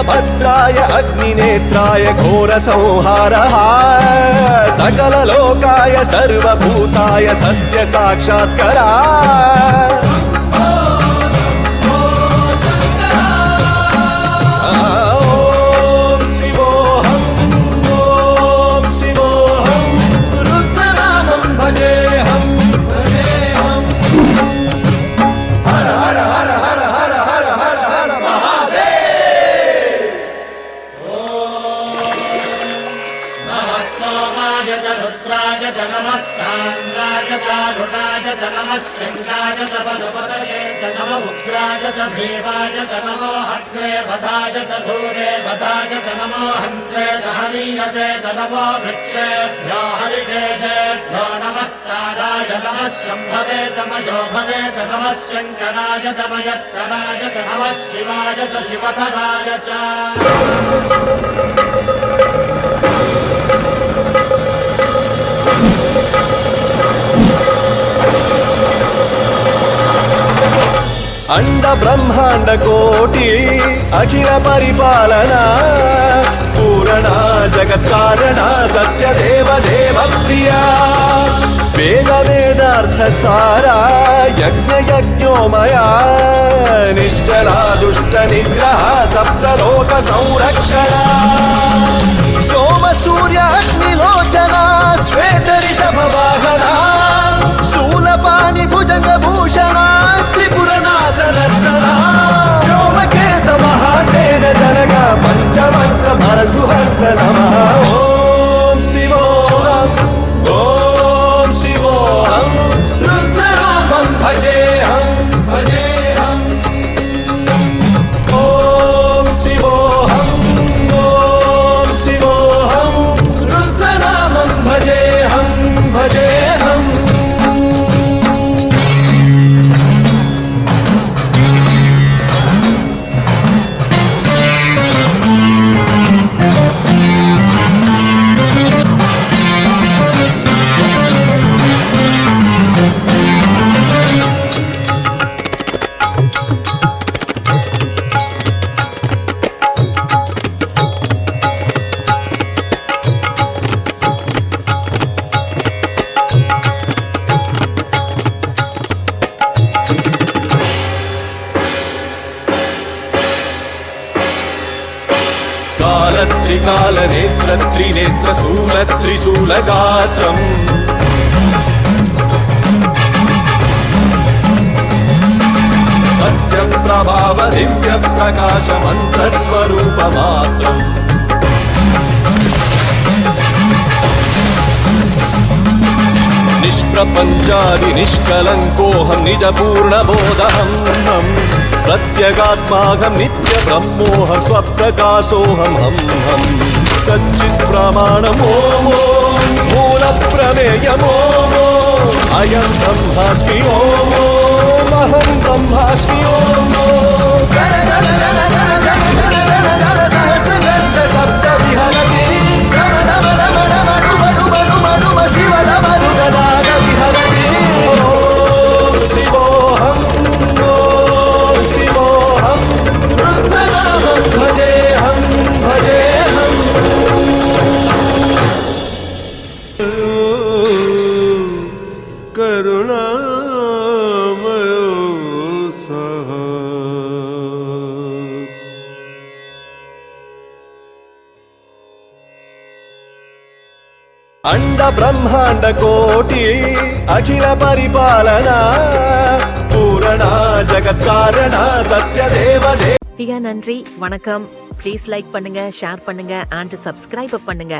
भद्राय अग्निनेत्राय घोरसंहारः सकललोकाय सर्वभूताय सत्यसाक्षात्करा शृंगाय च पशुपतये च नमो उग्राय च भीमाय च नमो हट्रे वधाय च धूरे वधाय च नमो हन्त्रे च हनीयसे च नमो वृक्षेभ्यो हरिकेशेभ्यो नमस्काराय नमः शम्भवे च मयो भवे च नमः शङ्कराय च मयस्कराय च नमः शिवाय च शिवधराय च अंड ब्रह्मांड कोटि अखिल परिपालना पूरणा जगत्कारणा सत्यदेव देव प्रिया वेद वेदार्थ सारा यज्ञ यज्ञोमया निश्चला दुष्ट निग्रह सप्तलोक संरक्षणा सोम सूर्य अग्निलोचना श्वेत ऋषभ वाहना शूलपाणि भुजंग भूषणा त्रिपुरनाशनर्दना व्योमकेश महासेन जनका पंचमंत्र परशुहस्त नमः ओम शिवोऽहम् ओम शिवोऽहम् रुद्ररूपं भजेऽहम् भजेऽहम् ओम शिवोऽहम् रुद्रनामं भजेऽहम् भजेऽहम् काल नेत्र त्रिनेत्र शूल त्रिशूल गात्रम् सत्य प्रभाव दिव्य प्रकाश मंत्र स्वरूप मात्रम् निष्प्रपंचादि निष्कलंकोऽहं निज पूर्ण बोधहं प्रत्यगात्माहं नित्य ब्रह्मोऽहं स्वप्रकाशोऽहं हम सच्चित् प्रमाणम् ओम मूल प्रमेयम् ओम अयं ब्रह्मास्मि ओम अहं ब्रह्मास्मि ओम गण गण गण गण गण गण गण गण सहस्रगण सप्त विहरति रमण रमण रमण मडु मडु मडु शिव रमण गदाग विहरति ओम शिवोऽहम् रुद्रनामं भजेऽहम् भजेऽहम् करुणामयो सः अंड ब्रह्मांड कोटि अखिल परिपालना पूरणा जगत्कारणा सत्यदेव நன்றி வணக்கம். ப்ளீஸ் லைக் பண்ணுங்க, ஷேர் பண்ணுங்க அண்ட் சப்ஸ்கிரைப் பண்ணுங்க.